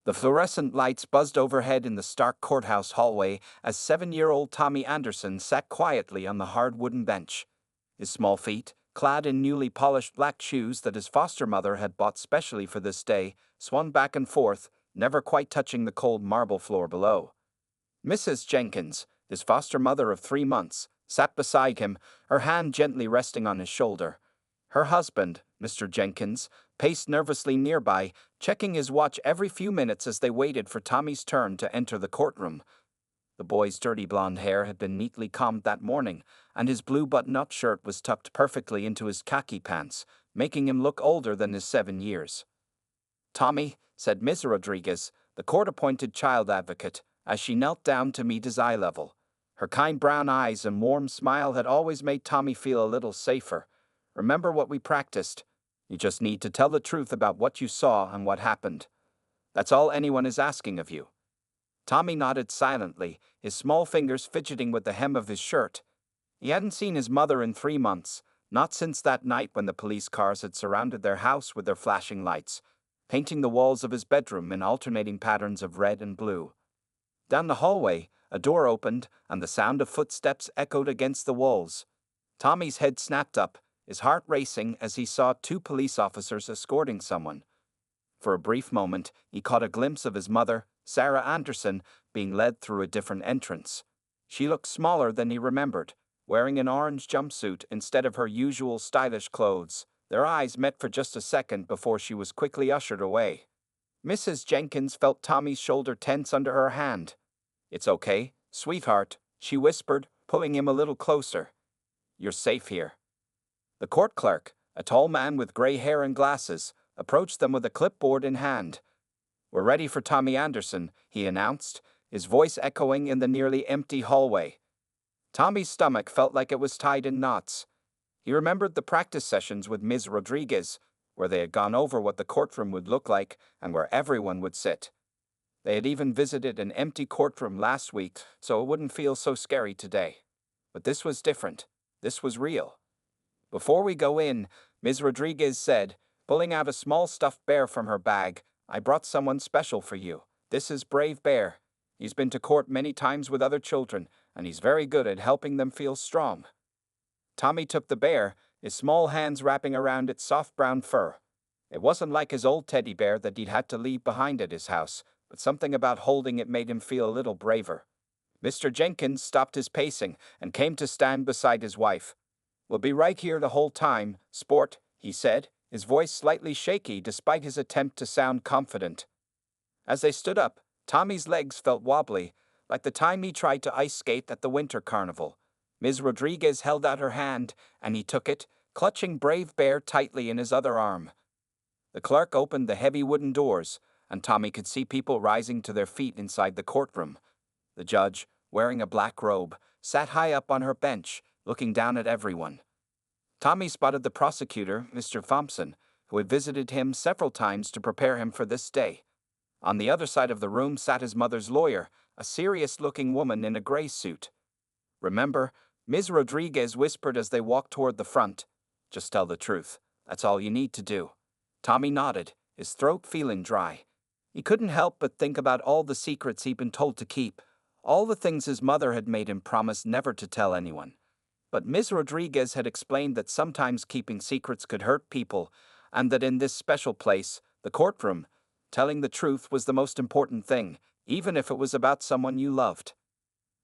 The fluorescent lights buzzed overhead in the stark courthouse hallway as 7-year-old Tommy Anderson sat quietly on the hard wooden bench. His small feet, clad in newly polished black shoes that his foster mother had bought specially for this day, swung back and forth, never quite touching the cold marble floor below. Mrs. Jenkins, his foster mother of 3 months, sat beside him, her hand gently resting on his shoulder. Her husband, Mr. Jenkins, paced nervously nearby, checking his watch every few minutes as they waited for Tommy's turn to enter the courtroom. The boy's dirty blonde hair had been neatly combed that morning, and his blue button-up shirt was tucked perfectly into his khaki pants, making him look older than his 7 years. "Tommy," said Ms. Rodriguez, the court-appointed child advocate, as she knelt down to meet his eye level. Her kind brown eyes and warm smile had always made Tommy feel a little safer. "Remember what we practiced? You just need to tell the truth about what you saw and what happened. That's all anyone is asking of you." Tommy nodded silently, his small fingers fidgeting with the hem of his shirt. He hadn't seen his mother in 3 months, not since that night when the police cars had surrounded their house with their flashing lights, painting the walls of his bedroom in alternating patterns of red and blue. Down the hallway, a door opened, and the sound of footsteps echoed against the walls. Tommy's head snapped up, his heart racing as he saw 2 police officers escorting someone. For a brief moment, he caught a glimpse of his mother, Sarah Anderson, being led through a different entrance. She looked smaller than he remembered, wearing an orange jumpsuit instead of her usual stylish clothes. Their eyes met for just a second before she was quickly ushered away. Mrs. Jenkins felt Tommy's shoulder tense under her hand. "It's okay, sweetheart," she whispered, pulling him a little closer. "You're safe here." The court clerk, a tall man with gray hair and glasses, approached them with a clipboard in hand. "We're ready for Tommy Anderson," he announced, his voice echoing in the nearly empty hallway. Tommy's stomach felt like it was tied in knots. He remembered the practice sessions with Ms. Rodriguez, where they had gone over what the courtroom would look like and where everyone would sit. They had even visited an empty courtroom last week, so it wouldn't feel so scary today. But this was different. This was real. "Before we go in," Ms. Rodriguez said, pulling out a small stuffed bear from her bag, "I brought someone special for you. This is Brave Bear. He's been to court many times with other children, and he's very good at helping them feel strong." Tommy took the bear, his small hands wrapping around its soft brown fur. It wasn't like his old teddy bear that he'd had to leave behind at his house, but something about holding it made him feel a little braver. Mr. Jenkins stopped his pacing and came to stand beside his wife. "We'll be right here the whole time, sport," he said, his voice slightly shaky despite his attempt to sound confident. As they stood up, Tommy's legs felt wobbly, like the time he tried to ice skate at the winter carnival. Ms. Rodriguez held out her hand, and he took it, clutching Brave Bear tightly in his other arm. The clerk opened the heavy wooden doors, and Tommy could see people rising to their feet inside the courtroom. The judge, wearing a black robe, sat high up on her bench, looking down at everyone. Tommy spotted the prosecutor, Mr. Thompson, who had visited him several times to prepare him for this day. On the other side of the room sat his mother's lawyer, a serious-looking woman in a gray suit. "Remember," Ms. Rodriguez whispered as they walked toward the front, "just tell the truth. That's all you need to do." Tommy nodded, his throat feeling dry. He couldn't help but think about all the secrets he'd been told to keep, all the things his mother had made him promise never to tell anyone. But Ms. Rodriguez had explained that sometimes keeping secrets could hurt people, and that in this special place, the courtroom, telling the truth was the most important thing, even if it was about someone you loved.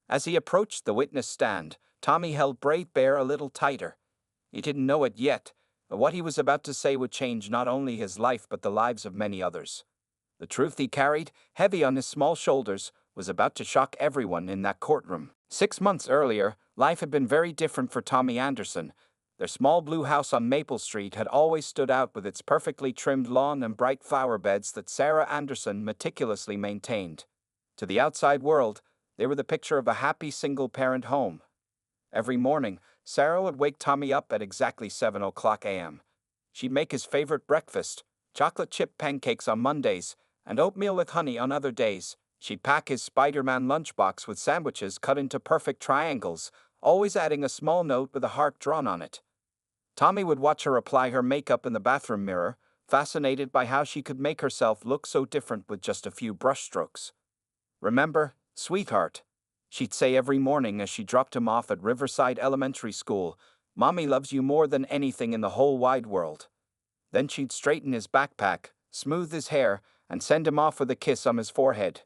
As he approached the witness stand, Tommy held Brave Bear a little tighter. He didn't know it yet, but what he was about to say would change not only his life but the lives of many others. The truth he carried, heavy on his small shoulders, was about to shock everyone in that courtroom. 6 months earlier, life had been very different for Tommy Anderson. Their small blue house on Maple Street had always stood out with its perfectly trimmed lawn and bright flower beds that Sarah Anderson meticulously maintained. To the outside world, they were the picture of a happy single-parent home. Every morning, Sarah would wake Tommy up at exactly 7 o'clock a.m. She'd make his favorite breakfast, chocolate chip pancakes on Mondays, and oatmeal with honey on other days. She'd pack his Spider-Man lunchbox with sandwiches cut into perfect triangles, always adding a small note with a heart drawn on it. Tommy would watch her apply her makeup in the bathroom mirror, fascinated by how she could make herself look so different with just a few brushstrokes. "Remember, sweetheart," she'd say every morning as she dropped him off at Riverside Elementary School, "Mommy loves you more than anything in the whole wide world." Then she'd straighten his backpack, smooth his hair, and send him off with a kiss on his forehead.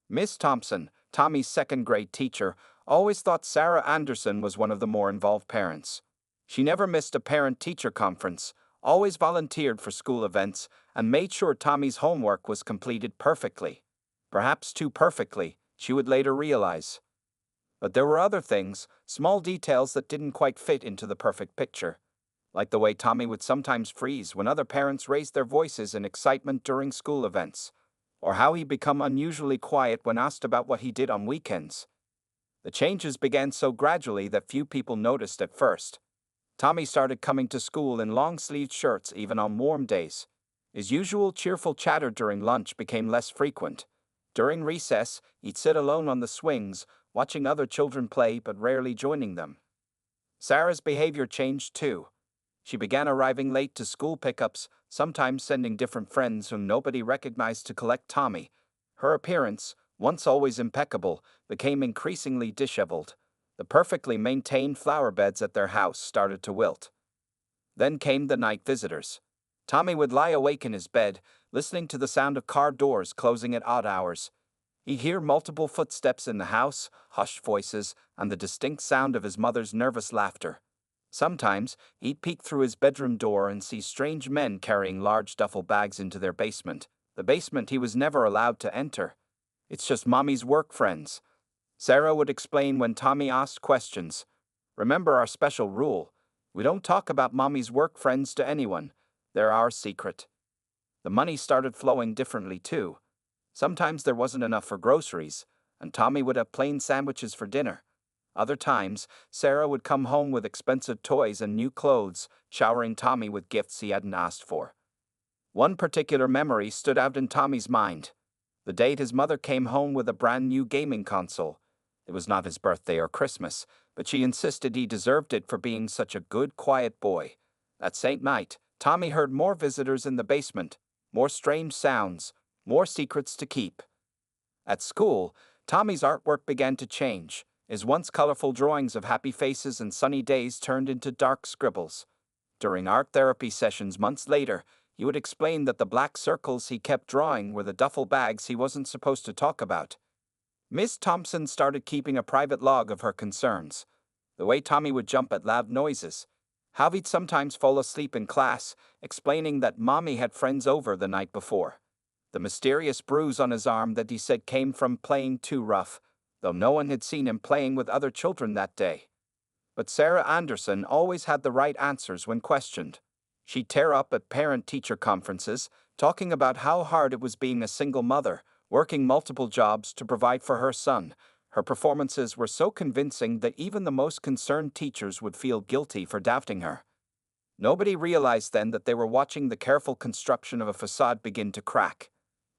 Miss Thompson, Tommy's second-grade teacher, always thought Sarah Anderson was one of the more involved parents. She never missed a parent-teacher conference, always volunteered for school events, and made sure Tommy's homework was completed perfectly. Perhaps too perfectly, she would later realize. But there were other things, small details that didn't quite fit into the perfect picture. Like the way Tommy would sometimes freeze when other parents raised their voices in excitement during school events, or how he'd become unusually quiet when asked about what he did on weekends. The changes began so gradually that few people noticed at first. Tommy started coming to school in long-sleeved shirts even on warm days. His usual cheerful chatter during lunch became less frequent. During recess, he'd sit alone on the swings, watching other children play but rarely joining them. Sarah's behavior changed too. She began arriving late to school pickups, sometimes sending different friends whom nobody recognized to collect Tommy. Her appearance, once always impeccable, became increasingly disheveled. The perfectly maintained flower beds at their house started to wilt. Then came the night visitors. Tommy would lie awake in his bed, listening to the sound of car doors closing at odd hours. He'd hear multiple footsteps in the house, hushed voices, and the distinct sound of his mother's nervous laughter. Sometimes, he'd peek through his bedroom door and see strange men carrying large duffel bags into their basement, the basement he was never allowed to enter. "It's just Mommy's work friends," Sarah would explain when Tommy asked questions. "Remember our special rule. We don't talk about Mommy's work friends to anyone. They're our secret." The money started flowing differently too. Sometimes there wasn't enough for groceries, and Tommy would have plain sandwiches for dinner. Other times, Sarah would come home with expensive toys and new clothes, showering Tommy with gifts he hadn't asked for. One particular memory stood out in Tommy's mind. The date his mother came home with a brand new gaming console. It was not his birthday or Christmas, but she insisted he deserved it for being such a good, quiet boy. That same night, Tommy heard more visitors in the basement, more strange sounds, more secrets to keep. At school, Tommy's artwork began to change. His once colorful drawings of happy faces and sunny days turned into dark scribbles. During art therapy sessions months later, he would explain that the black circles he kept drawing were the duffel bags he wasn't supposed to talk about. Miss Thompson started keeping a private log of her concerns. The way Tommy would jump at loud noises. How he'd sometimes fall asleep in class, explaining that Mommy had friends over the night before. The mysterious bruise on his arm that he said came from playing too rough, though no one had seen him playing with other children that day. But Sarah Anderson always had the right answers when questioned. She'd tear up at parent-teacher conferences, talking about how hard it was being a single mother, working multiple jobs to provide for her son. Her performances were so convincing that even the most concerned teachers would feel guilty for doubting her. Nobody realized then that they were watching the careful construction of a facade begin to crack.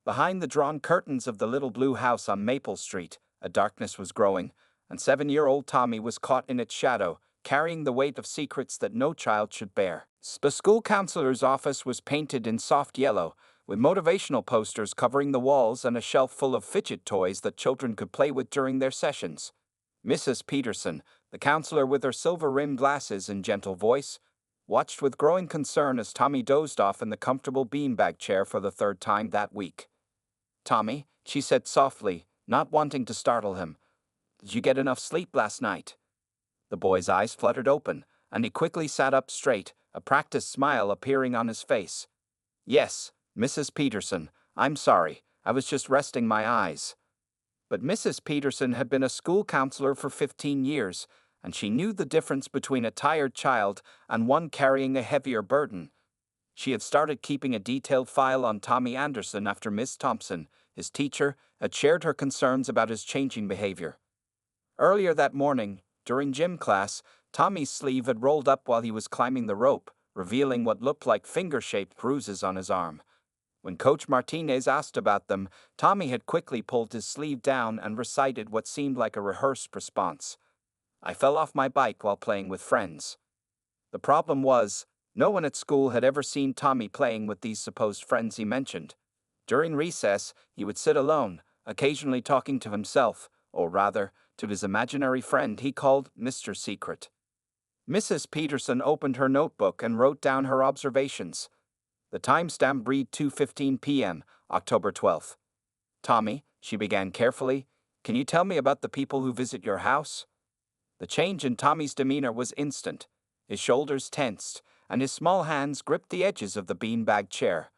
Behind the drawn curtains of the little blue house on Maple Street, a darkness was growing, and 7-year-old Tommy was caught in its shadow, carrying the weight of secrets that no child should bear. The school counselor's office was painted in soft yellow, with motivational posters covering the walls and a shelf full of fidget toys that children could play with during their sessions. Mrs. Peterson, the counselor with her silver-rimmed glasses and gentle voice, watched with growing concern as Tommy dozed off in the comfortable beanbag chair for the third time that week. "Tommy," she said softly, not wanting to startle him, "did you get enough sleep last night?" The boy's eyes fluttered open, and he quickly sat up straight, a practiced smile appearing on his face. "Yes, Mrs. Peterson, I'm sorry, I was just resting my eyes." But Mrs. Peterson had been a school counselor for 15 years, and she knew the difference between a tired child and one carrying a heavier burden. She had started keeping a detailed file on Tommy Anderson after Miss Thompson, his teacher, had shared her concerns about his changing behavior. Earlier that morning, during gym class, Tommy's sleeve had rolled up while he was climbing the rope, revealing what looked like finger-shaped bruises on his arm. When Coach Martinez asked about them, Tommy had quickly pulled his sleeve down and recited what seemed like a rehearsed response. "I fell off my bike while playing with friends." The problem was, No one at school had ever seen Tommy playing with these supposed friends he mentioned. During recess, he would sit alone, occasionally talking to himself, or rather, to his imaginary friend he called Mr. Secret. Mrs. Peterson opened her notebook and wrote down her observations. The timestamp read 2:15 p.m., October 12th. Tommy, she began carefully, can you tell me about the people who visit your house? The change in Tommy's demeanor was instant. His shoulders tensed, and his small hands gripped the edges of the beanbag chair.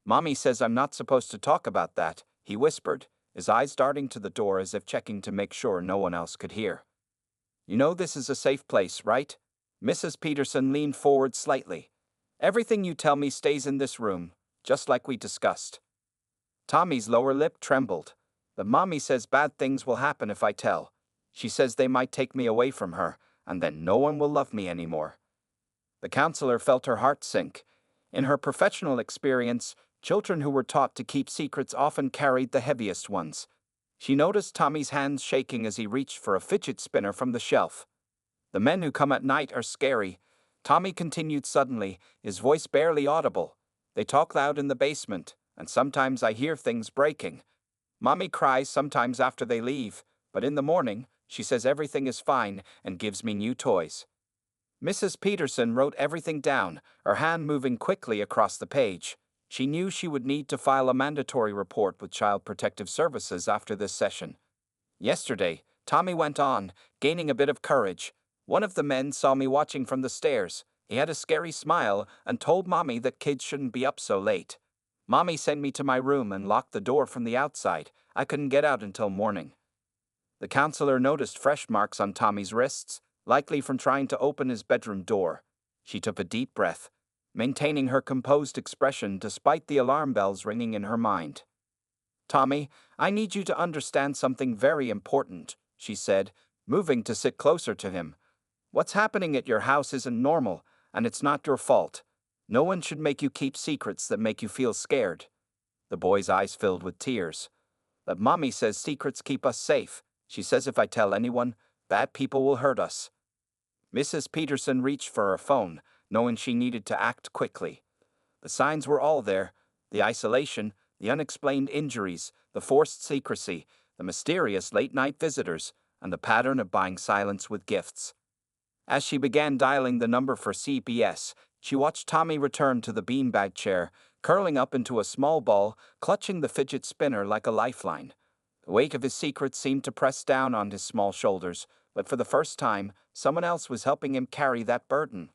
Mommy says I'm not supposed to talk about that, he whispered, his eyes darting to the door as if checking to make sure no one else could hear. You know this is a safe place, right? Mrs. Peterson leaned forward slightly. Everything you tell me stays in this room, just like we discussed. Tommy's lower lip trembled. But Mommy says bad things will happen if I tell. She says they might take me away from her, and then no one will love me anymore. The counselor felt her heart sink. In her professional experience, children who were taught to keep secrets often carried the heaviest ones. She noticed Tommy's hands shaking as he reached for a fidget spinner from the shelf. The men who come at night are scary, Tommy continued suddenly, his voice barely audible. They talk loud in the basement, and sometimes I hear things breaking. Mommy cries sometimes after they leave, but in the morning, she says everything is fine and gives me new toys. Mrs. Peterson wrote everything down, her hand moving quickly across the page. She knew she would need to file a mandatory report with Child Protective Services after this session. Yesterday, Tommy went on, gaining a bit of courage. One of the men saw me watching from the stairs. He had a scary smile and told Mommy that kids shouldn't be up so late. Mommy sent me to my room and locked the door from the outside. I couldn't get out until morning. The counselor noticed fresh marks on Tommy's wrists, likely from trying to open his bedroom door. She took a deep breath, maintaining her composed expression despite the alarm bells ringing in her mind. Tommy, I need you to understand something very important, she said, moving to sit closer to him. What's happening at your house isn't normal, and it's not your fault. No one should make you keep secrets that make you feel scared. The boy's eyes filled with tears. But Mommy says secrets keep us safe. She says if I tell anyone, bad people will hurt us. Mrs. Peterson reached for her phone, knowing she needed to act quickly. The signs were all there: the isolation, the unexplained injuries, the forced secrecy, the mysterious late-night visitors, and the pattern of buying silence with gifts. As she began dialing the number for CPS, she watched Tommy return to the beanbag chair, curling up into a small ball, clutching the fidget spinner like a lifeline. The weight of his secrets seemed to press down on his small shoulders, but for the first time, someone else was helping him carry that burden.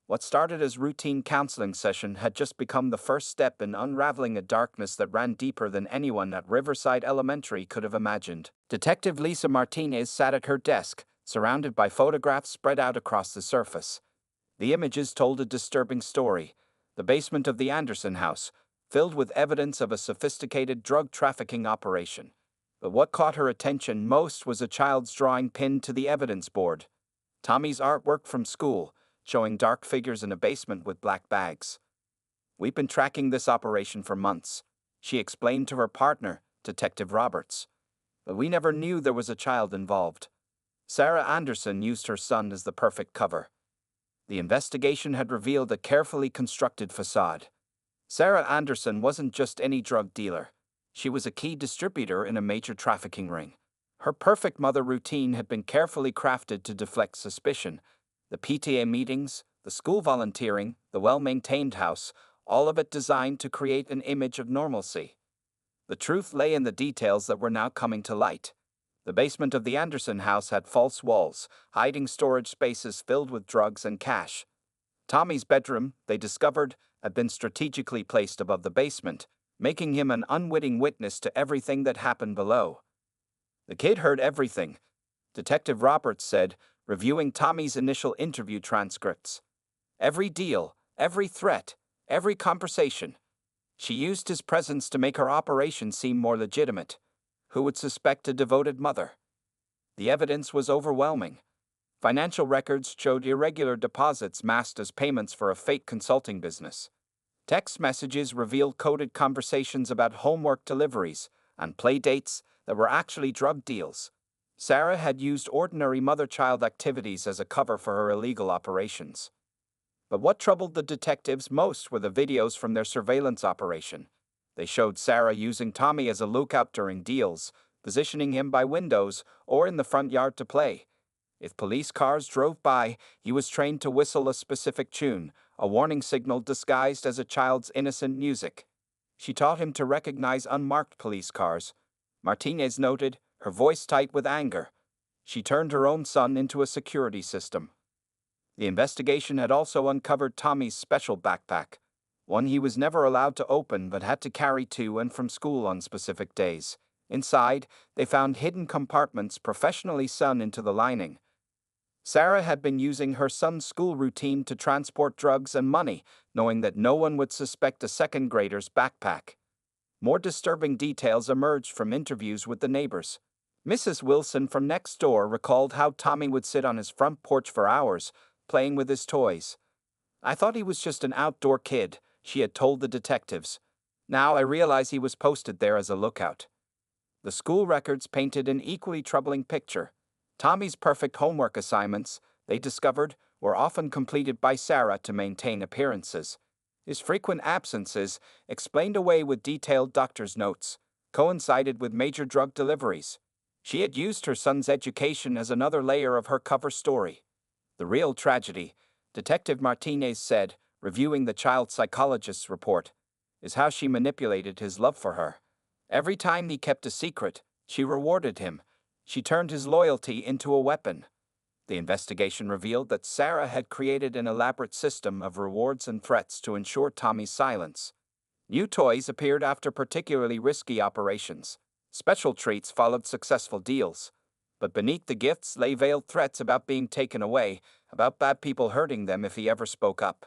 What started as routine counseling session had just become the first step in unraveling a darkness that ran deeper than anyone at Riverside Elementary could have imagined. Detective Lisa Martinez sat at her desk, surrounded by photographs spread out across the surface. The images told a disturbing story: the basement of the Anderson house, filled with evidence of a sophisticated drug trafficking operation. But what caught her attention most was a child's drawing pinned to the evidence board. Tommy's artwork from school, showing dark figures in a basement with black bags. We've been tracking this operation for months, she explained to her partner, Detective Roberts. But we never knew there was a child involved. Sarah Anderson used her son as the perfect cover. The investigation had revealed a carefully constructed facade. Sarah Anderson wasn't just any drug dealer. She was a key distributor in a major trafficking ring. Her perfect mother routine had been carefully crafted to deflect suspicion. The PTA meetings, the school volunteering, the well-maintained house, all of it designed to create an image of normalcy. The truth lay in the details that were now coming to light. The basement of the Anderson house had false walls, hiding storage spaces filled with drugs and cash. Tommy's bedroom, they discovered, had been strategically placed above the basement, making him an unwitting witness to everything that happened below. The kid heard everything, Detective Roberts said, reviewing Tommy's initial interview transcripts. Every deal, every threat, every conversation. She used his presence to make her operation seem more legitimate. Who would suspect a devoted mother? The evidence was overwhelming. Financial records showed irregular deposits masked as payments for a fake consulting business. Text messages revealed coded conversations about homework deliveries and play dates that were actually drug deals. Sarah had used ordinary mother-child activities as a cover for her illegal operations. But what troubled the detectives most were the videos from their surveillance operation. They showed Sarah using Tommy as a lookout during deals, positioning him by windows or in the front yard to play. If police cars drove by, he was trained to whistle a specific tune, a warning signal disguised as a child's innocent music. She taught him to recognize unmarked police cars. Martinez noted, her voice tight with anger. She turned her own son into a security system. The investigation had also uncovered Tommy's special backpack, one he was never allowed to open but had to carry to and from school on specific days. Inside, they found hidden compartments professionally sewn into the lining. Sarah had been using her son's school routine to transport drugs and money, knowing that no one would suspect a second grader's backpack. More disturbing details emerged from interviews with the neighbors. Mrs. Wilson from next door recalled how Tommy would sit on his front porch for hours, playing with his toys. "I thought he was just an outdoor kid," she had told the detectives. "Now I realize he was posted there as a lookout." The school records painted an equally troubling picture. Tommy's perfect homework assignments, they discovered, were often completed by Sarah to maintain appearances. His frequent absences, explained away with detailed doctor's notes, coincided with major drug deliveries. She had used her son's education as another layer of her cover story. The real tragedy, Detective Martinez said, reviewing the child psychologist's report, is how she manipulated his love for her. Every time he kept a secret, she rewarded him. She turned his loyalty into a weapon. The investigation revealed that Sarah had created an elaborate system of rewards and threats to ensure Tommy's silence. New toys appeared after particularly risky operations. Special treats followed successful deals. But beneath the gifts lay veiled threats about being taken away, about bad people hurting them if he ever spoke up.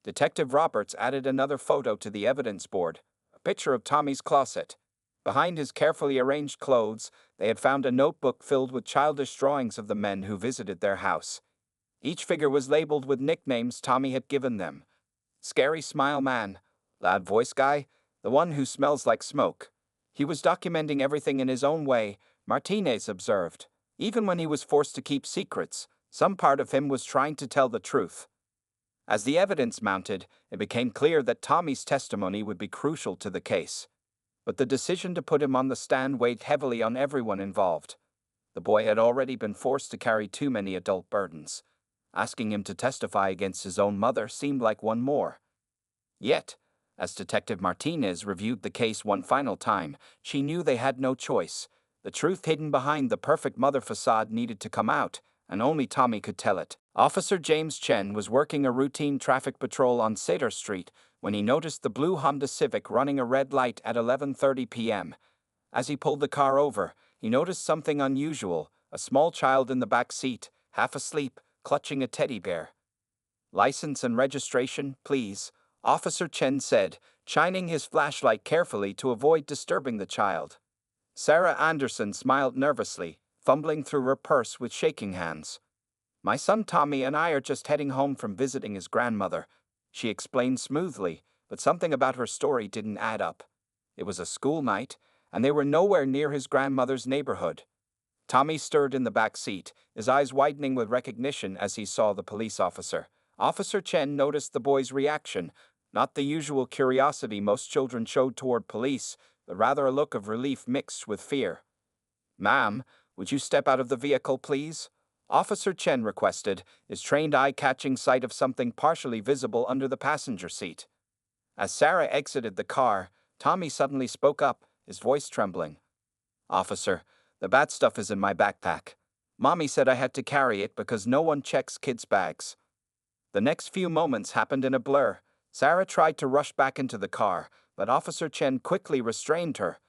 Detective Roberts added another photo to the evidence board, a picture of Tommy's closet. Behind his carefully arranged clothes, they had found a notebook filled with childish drawings of the men who visited their house. Each figure was labeled with nicknames Tommy had given them. Scary Smile Man, Loud Voice Guy, the one who smells like smoke. He was documenting everything in his own way, Martinez observed. Even when he was forced to keep secrets, some part of him was trying to tell the truth. As the evidence mounted, it became clear that Tommy's testimony would be crucial to the case. But the decision to put him on the stand weighed heavily on everyone involved. The boy had already been forced to carry too many adult burdens. Asking him to testify against his own mother seemed like one more. Yet, as Detective Martinez reviewed the case one final time, she knew they had no choice. The truth hidden behind the perfect mother facade needed to come out, and only Tommy could tell it. Officer James Chen was working a routine traffic patrol on Cedar Street when he noticed the blue Honda Civic running a red light at 11:30 p.m. As he pulled the car over, he noticed something unusual, a small child in the back seat, half asleep, clutching a teddy bear. "License and registration, please," Officer Chen said, shining his flashlight carefully to avoid disturbing the child. Sarah Anderson smiled nervously, fumbling through her purse with shaking hands. "My son Tommy and I are just heading home from visiting his grandmother," she explained smoothly, but something about her story didn't add up. It was a school night, and they were nowhere near his grandmother's neighborhood. Tommy stirred in the back seat, his eyes widening with recognition as he saw the police officer. Officer Chen noticed the boy's reaction, not the usual curiosity most children showed toward police, but rather a look of relief mixed with fear. "Ma'am, would you step out of the vehicle, please?" Officer Chen requested, his trained eye catching sight of something partially visible under the passenger seat. As Sarah exited the car, Tommy suddenly spoke up, his voice trembling. "Officer, the bad stuff is in my backpack. Mommy said I had to carry it because no one checks kids' bags." The next few moments happened in a blur. Sarah tried to rush back into the car, but Officer Chen quickly restrained her.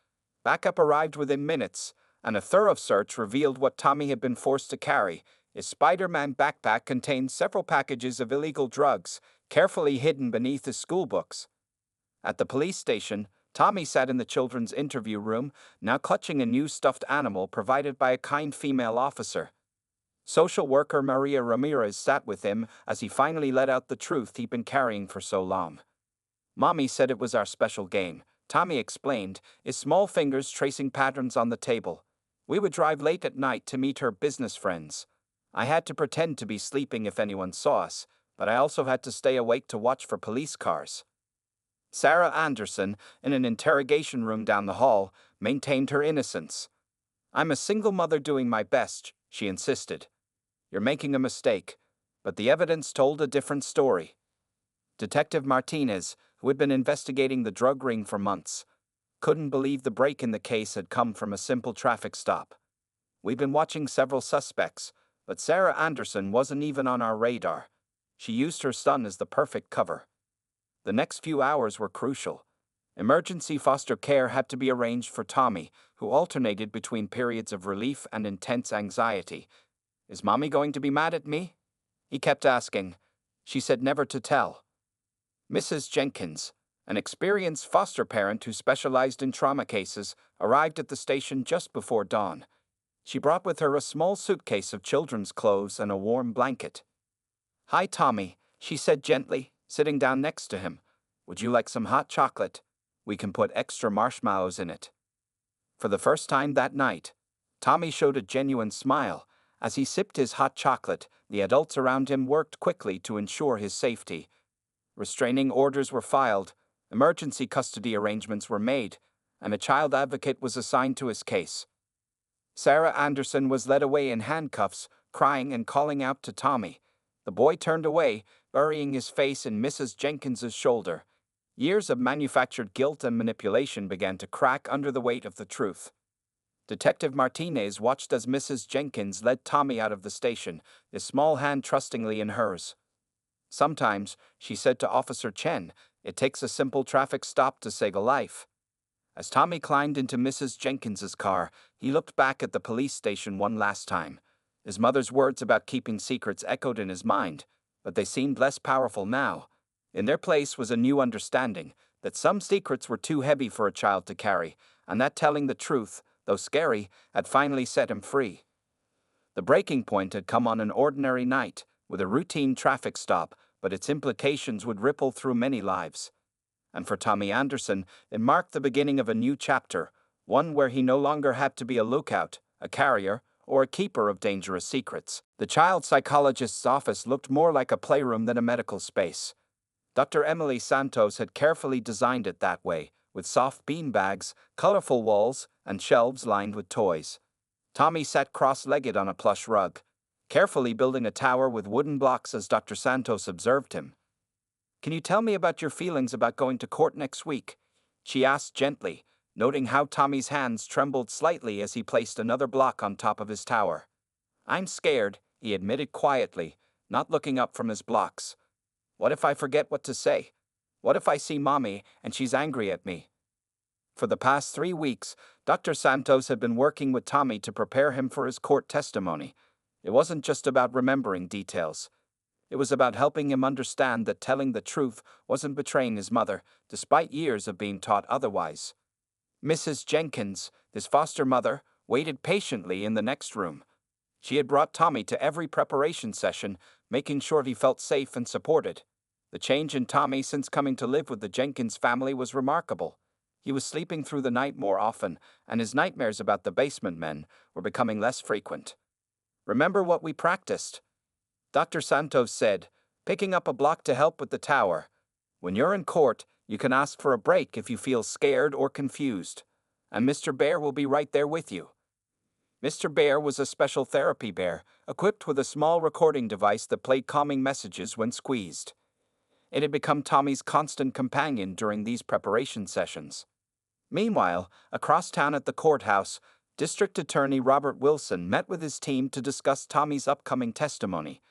Backup arrived within minutes, and a thorough search revealed what Tommy had been forced to carry. His Spider-Man backpack contained several packages of illegal drugs, carefully hidden beneath his school books. At the police station, Tommy sat in the children's interview room, now clutching a new stuffed animal provided by a kind female officer. Social worker Maria Ramirez sat with him as he finally let out the truth he'd been carrying for so long. "Mommy said it was our special game," Tommy explained, his small fingers tracing patterns on the table. "We would drive late at night to meet her business friends. I had to pretend to be sleeping if anyone saw us, but I also had to stay awake to watch for police cars. Sarah Anderson, in an interrogation room down the hall, maintained her innocence. "I'm a single mother doing my best," she insisted. "You're making a mistake." But the evidence told a different story. Detective Martinez, who had been investigating the drug ring for months, couldn't believe the break in the case had come from a simple traffic stop. "We've been watching several suspects, but Sarah Anderson wasn't even on our radar. She used her son as the perfect cover." The next few hours were crucial. Emergency foster care had to be arranged for Tommy, who alternated between periods of relief and intense anxiety. "Is Mommy going to be mad at me?" he kept asking. She said never to tell. Mrs. Jenkins, an experienced foster parent who specialized in trauma cases, arrived at the station just before dawn. She brought with her a small suitcase of children's clothes and a warm blanket. "Hi, Tommy," she said gently, sitting down next to him. "Would you like some hot chocolate? We can put extra marshmallows in it." For the first time that night, Tommy showed a genuine smile. As he sipped his hot chocolate, the adults around him worked quickly to ensure his safety. Restraining orders were filed, emergency custody arrangements were made, and a child advocate was assigned to his case. Sarah Anderson was led away in handcuffs, crying and calling out to Tommy. The boy turned away, burying his face in Mrs. Jenkins's shoulder. Years of manufactured guilt and manipulation began to crack under the weight of the truth. Detective Martinez watched as Mrs. Jenkins led Tommy out of the station, his small hand trustingly in hers. "Sometimes," she said to Officer Chen, "it takes a simple traffic stop to save a life." As Tommy climbed into Mrs. Jenkins's car, he looked back at the police station one last time. His mother's words about keeping secrets echoed in his mind, but they seemed less powerful now. In their place was a new understanding that some secrets were too heavy for a child to carry, and that telling the truth, though scary, had finally set him free. The breaking point had come on an ordinary night, with a routine traffic stop, but its implications would ripple through many lives. And for Tommy Anderson, it marked the beginning of a new chapter, one where he no longer had to be a lookout, a carrier, or a keeper of dangerous secrets. The child psychologist's office looked more like a playroom than a medical space. Dr. Emily Santos had carefully designed it that way, with soft beanbags, colorful walls, and shelves lined with toys. Tommy sat cross-legged on a plush rug, carefully building a tower with wooden blocks as Dr. Santos observed him. "Can you tell me about your feelings about going to court next week?" she asked gently, noting how Tommy's hands trembled slightly as he placed another block on top of his tower. "I'm scared," he admitted quietly, not looking up from his blocks. "What if I forget what to say? What if I see Mommy and she's angry at me?" For the past 3 weeks, Dr. Santos had been working with Tommy to prepare him for his court testimony. It wasn't just about remembering details. It was about helping him understand that telling the truth wasn't betraying his mother, despite years of being taught otherwise. Mrs. Jenkins, his foster mother, waited patiently in the next room. She had brought Tommy to every preparation session, making sure he felt safe and supported. The change in Tommy since coming to live with the Jenkins family was remarkable. He was sleeping through the night more often, and his nightmares about the basement men were becoming less frequent. "Remember what we practiced?" Dr. Santos said, picking up a block to help with the tower. "When you're in court, you can ask for a break if you feel scared or confused. And Mr. Bear will be right there with you." Mr. Bear was a special therapy bear, equipped with a small recording device that played calming messages when squeezed. It had become Tommy's constant companion during these preparation sessions. Meanwhile, across town at the courthouse, District Attorney Robert Wilson met with his team to discuss Tommy's upcoming testimony.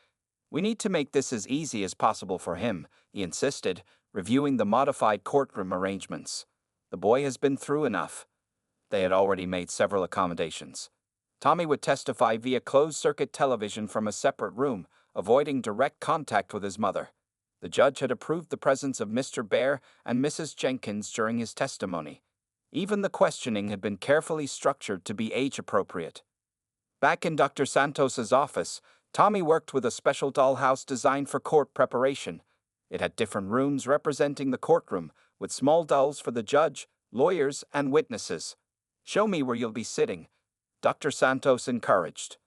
"We need to make this as easy as possible for him," he insisted, reviewing the modified courtroom arrangements. "The boy has been through enough." They had already made several accommodations. Tommy would testify via closed-circuit television from a separate room, avoiding direct contact with his mother. The judge had approved the presence of Mr. Bear and Mrs. Jenkins during his testimony. Even the questioning had been carefully structured to be age-appropriate. Back in Dr. Santos's office, Tommy worked with a special dollhouse designed for court preparation. It had different rooms representing the courtroom, with small dolls for the judge, lawyers, and witnesses. "Show me where you'll be sitting," Dr. Santos encouraged.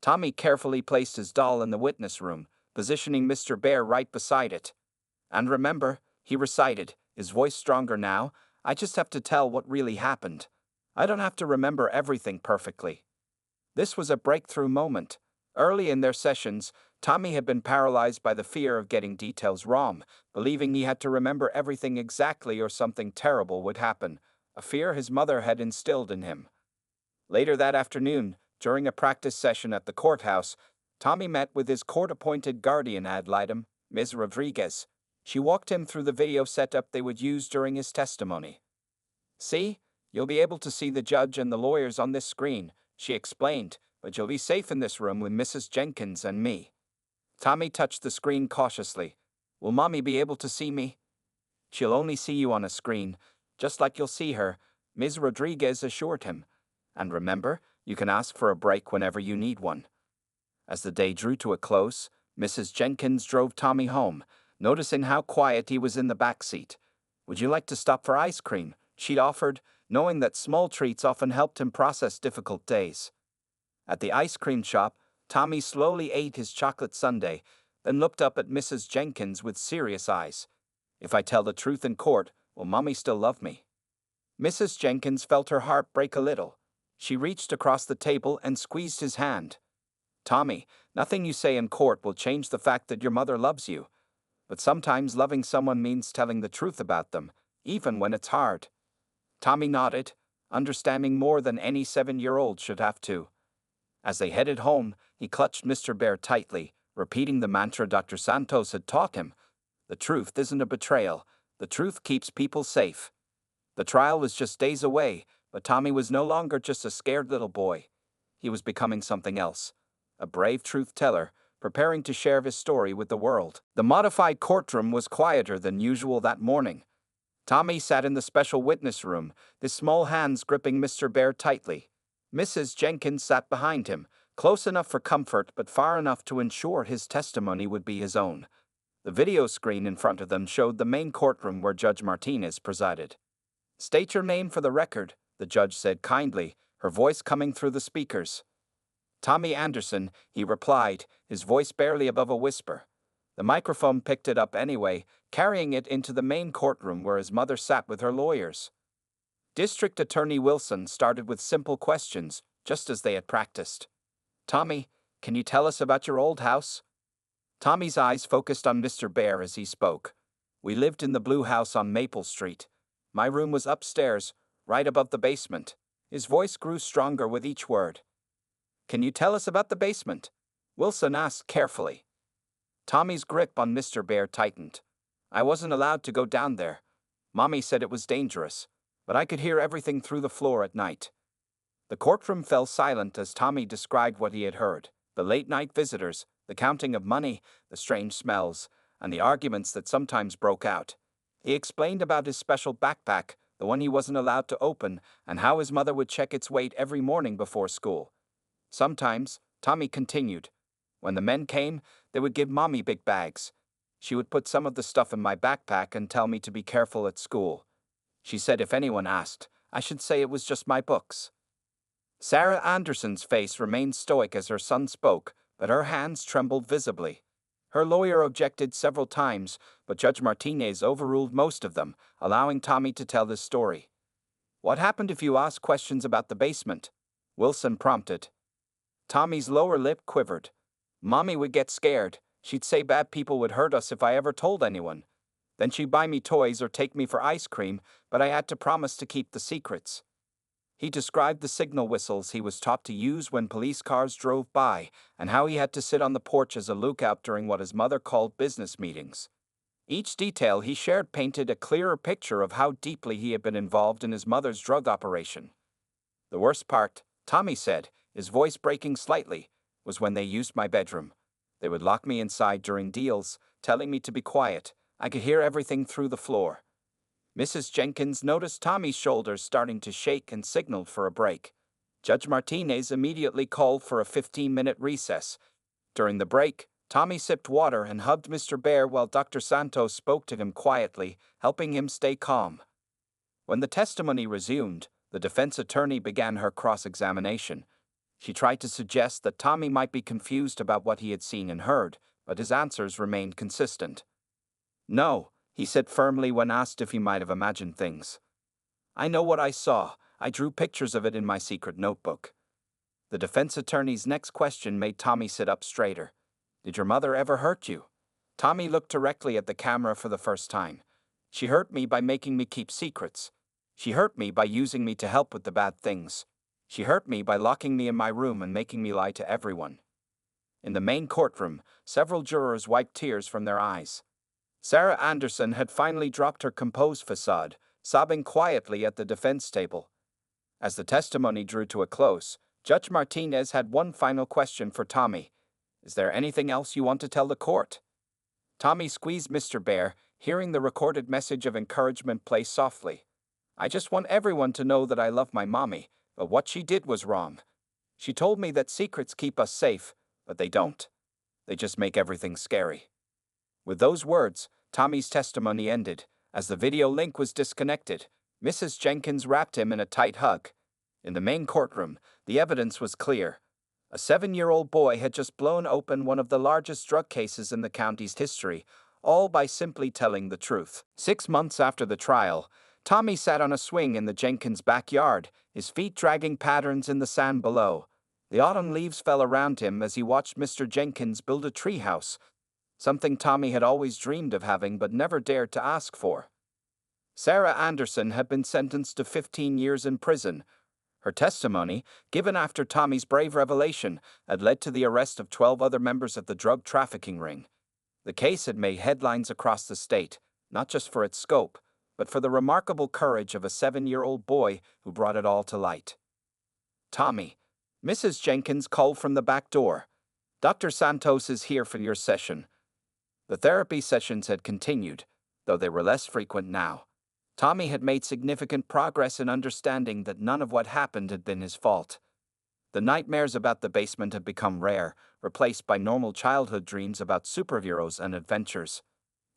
Tommy carefully placed his doll in the witness room, positioning Mr. Bear right beside it. "And remember," he recited, his voice stronger now, "I just have to tell what really happened. I don't have to remember everything perfectly." This was a breakthrough moment. Early in their sessions, Tommy had been paralyzed by the fear of getting details wrong, believing he had to remember everything exactly or something terrible would happen, a fear his mother had instilled in him. Later that afternoon, during a practice session at the courthouse, Tommy met with his court-appointed guardian ad litem, Ms. Rodriguez. She walked him through the video setup they would use during his testimony. "See, you'll be able to see the judge and the lawyers on this screen," she explained, "but you'll be safe in this room with Mrs. Jenkins and me." Tommy touched the screen cautiously. "Will Mommy be able to see me?" "She'll only see you on a screen, just like you'll see her," Ms. Rodriguez assured him. "And remember, you can ask for a break whenever you need one." As the day drew to a close, Mrs. Jenkins drove Tommy home, noticing how quiet he was in the back seat. "Would you like to stop for ice cream?" she'd offered, knowing that small treats often helped him process difficult days. At the ice cream shop, Tommy slowly ate his chocolate sundae, then looked up at Mrs. Jenkins with serious eyes. "If I tell the truth in court, will Mommy still love me?" Mrs. Jenkins felt her heart break a little. She reached across the table and squeezed his hand. "Tommy, nothing you say in court will change the fact that your mother loves you. But sometimes loving someone means telling the truth about them, even when it's hard." Tommy nodded, understanding more than any 7-year-old should have to. As they headed home, he clutched Mr. Bear tightly, repeating the mantra Dr. Santos had taught him. "The truth isn't a betrayal. The truth keeps people safe." The trial was just days away, but Tommy was no longer just a scared little boy. He was becoming something else, a brave truth teller, preparing to share his story with the world. The modified courtroom was quieter than usual that morning. Tommy sat in the special witness room, his small hands gripping Mr. Bear tightly. Mrs. Jenkins sat behind him, close enough for comfort but far enough to ensure his testimony would be his own. The video screen in front of them showed the main courtroom where Judge Martinez presided. "State your name for the record," the judge said kindly, her voice coming through the speakers. "Tommy Anderson," he replied, his voice barely above a whisper. The microphone picked it up anyway, carrying it into the main courtroom where his mother sat with her lawyers. District Attorney Wilson started with simple questions, just as they had practiced. "Tommy, can you tell us about your old house?" Tommy's eyes focused on Mr. Bear as he spoke. "We lived in the blue house on Maple Street. My room was upstairs, right above the basement." His voice grew stronger with each word. "Can you tell us about the basement?" Wilson asked carefully. Tommy's grip on Mr. Bear tightened. "I wasn't allowed to go down there. Mommy said it was dangerous, but I could hear everything through the floor at night." The courtroom fell silent as Tommy described what he had heard: the late-night visitors, the counting of money, the strange smells, and the arguments that sometimes broke out. He explained about his special backpack, the one he wasn't allowed to open, and how his mother would check its weight every morning before school. "Sometimes," Tommy continued, "when the men came, they would give Mommy big bags. She would put some of the stuff in my backpack and tell me to be careful at school. She said if anyone asked, I should say it was just my books." Sarah Anderson's face remained stoic as her son spoke, but her hands trembled visibly. Her lawyer objected several times, but Judge Martinez overruled most of them, allowing Tommy to tell his story. "What happened if you asked questions about the basement?" Wilson prompted. Tommy's lower lip quivered. "Mommy would get scared. She'd say bad people would hurt us if I ever told anyone. Then she'd buy me toys or take me for ice cream, but I had to promise to keep the secrets." He described the signal whistles he was taught to use when police cars drove by, and how he had to sit on the porch as a lookout during what his mother called business meetings. Each detail he shared painted a clearer picture of how deeply he had been involved in his mother's drug operation. "The worst part," Tommy said, his voice breaking slightly, "was when they used my bedroom. They would lock me inside during deals, telling me to be quiet. I could hear everything through the floor." Mrs. Jenkins noticed Tommy's shoulders starting to shake and signaled for a break. Judge Martinez immediately called for a 15-minute recess. During the break, Tommy sipped water and hugged Mr. Bear while Dr. Santos spoke to him quietly, helping him stay calm. When the testimony resumed, the defense attorney began her cross-examination. She tried to suggest that Tommy might be confused about what he had seen and heard, but his answers remained consistent. "No," he said firmly when asked if he might have imagined things. "I know what I saw. I drew pictures of it in my secret notebook." The defense attorney's next question made Tommy sit up straighter. "Did your mother ever hurt you?" Tommy looked directly at the camera for the first time. "She hurt me by making me keep secrets. She hurt me by using me to help with the bad things. She hurt me by locking me in my room and making me lie to everyone." In the main courtroom, several jurors wiped tears from their eyes. Sarah Anderson had finally dropped her composed facade, sobbing quietly at the defense table. As the testimony drew to a close, Judge Martinez had one final question for Tommy. "Is there anything else you want to tell the court?" Tommy squeezed Mr. Bear, hearing the recorded message of encouragement play softly. "I just want everyone to know that I love my mommy, but what she did was wrong. She told me that secrets keep us safe, but they don't. They just make everything scary." With those words, Tommy's testimony ended. As the video link was disconnected, Mrs. Jenkins wrapped him in a tight hug. In the main courtroom, the evidence was clear. A 7-year-old boy had just blown open one of the largest drug cases in the county's history, all by simply telling the truth. 6 months after the trial, Tommy sat on a swing in the Jenkins' backyard, his feet dragging patterns in the sand below. The autumn leaves fell around him as he watched Mr. Jenkins build a treehouse, something Tommy had always dreamed of having but never dared to ask for. Sarah Anderson had been sentenced to 15 years in prison. Her testimony, given after Tommy's brave revelation, had led to the arrest of 12 other members of the drug trafficking ring. The case had made headlines across the state, not just for its scope, but for the remarkable courage of a 7-year-old boy who brought it all to light. "Tommy," Mrs. Jenkins called from the back door. "Dr. Santos is here for your session." The therapy sessions had continued, though they were less frequent now. Tommy had made significant progress in understanding that none of what happened had been his fault. The nightmares about the basement had become rare, replaced by normal childhood dreams about superheroes and adventures.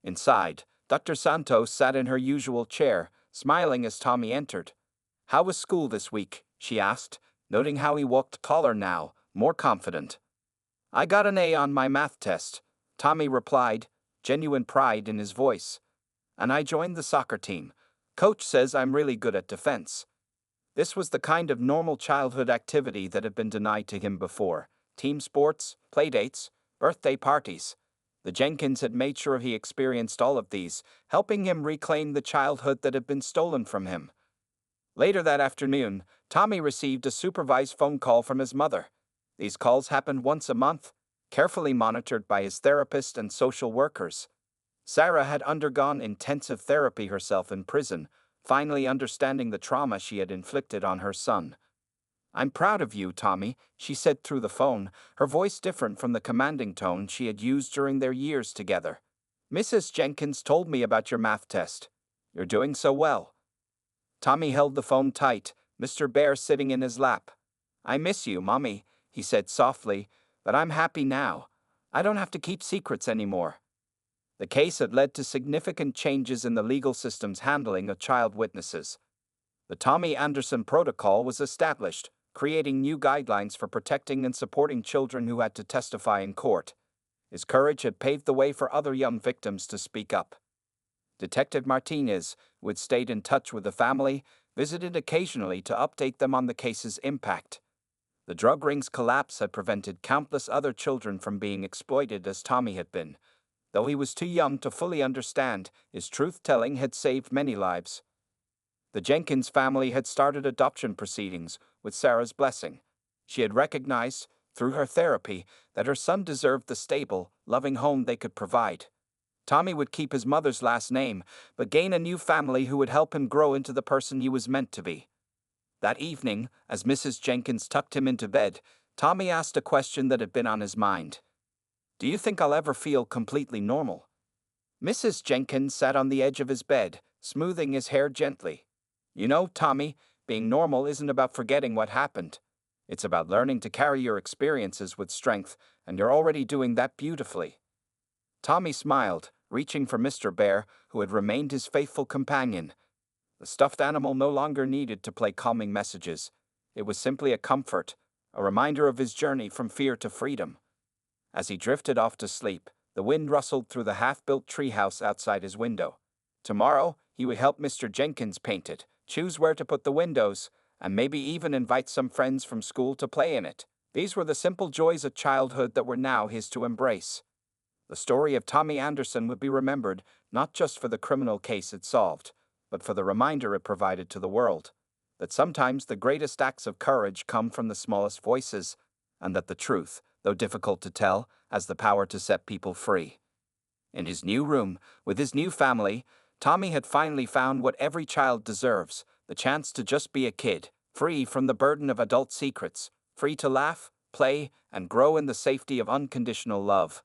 Inside, Dr. Santos sat in her usual chair, smiling as Tommy entered. "How was school this week?" she asked, noting how he walked taller now, more confident. "I got an A on my math test," Tommy replied, genuine pride in his voice. "And I joined the soccer team. Coach says I'm really good at defense." This was the kind of normal childhood activity that had been denied to him before: team sports, playdates, birthday parties. The Jenkins had made sure he experienced all of these, helping him reclaim the childhood that had been stolen from him. Later that afternoon, Tommy received a supervised phone call from his mother. These calls happened once a month, carefully monitored by his therapist and social workers. Sarah had undergone intensive therapy herself in prison, finally understanding the trauma she had inflicted on her son. "I'm proud of you, Tommy," she said through the phone, her voice different from the commanding tone she had used during their years together. "Mrs. Jenkins told me about your math test. You're doing so well." Tommy held the phone tight, Mr. Bear sitting in his lap. "I miss you, Mommy," he said softly, "but I'm happy now. I don't have to keep secrets anymore." The case had led to significant changes in the legal system's handling of child witnesses. The Tommy Anderson Protocol was established, creating new guidelines for protecting and supporting children who had to testify in court. His courage had paved the way for other young victims to speak up. Detective Martinez, who had stayed in touch with the family, visited occasionally to update them on the case's impact. The drug ring's collapse had prevented countless other children from being exploited as Tommy had been. Though he was too young to fully understand, his truth-telling had saved many lives. The Jenkins family had started adoption proceedings, with Sarah's blessing. She had recognized, through her therapy, that her son deserved the stable, loving home they could provide. Tommy would keep his mother's last name, but gain a new family who would help him grow into the person he was meant to be. That evening, as Mrs. Jenkins tucked him into bed, Tommy asked a question that had been on his mind. "Do you think I'll ever feel completely normal?" Mrs. Jenkins sat on the edge of his bed, smoothing his hair gently. "You know, Tommy, being normal isn't about forgetting what happened. It's about learning to carry your experiences with strength, and you're already doing that beautifully." Tommy smiled, reaching for Mr. Bear, who had remained his faithful companion. The stuffed animal no longer needed to play calming messages. It was simply a comfort, a reminder of his journey from fear to freedom. As he drifted off to sleep, the wind rustled through the half-built treehouse outside his window. Tomorrow, he would help Mr. Jenkins paint it, choose where to put the windows, and maybe even invite some friends from school to play in it. These were the simple joys of childhood that were now his to embrace. The story of Tommy Anderson would be remembered not just for the criminal case it solved, but for the reminder it provided to the world that sometimes the greatest acts of courage come from the smallest voices, and that the truth, though difficult to tell, has the power to set people free. In his new room, with his new family, Tommy had finally found what every child deserves: the chance to just be a kid, free from the burden of adult secrets, free to laugh, play, and grow in the safety of unconditional love.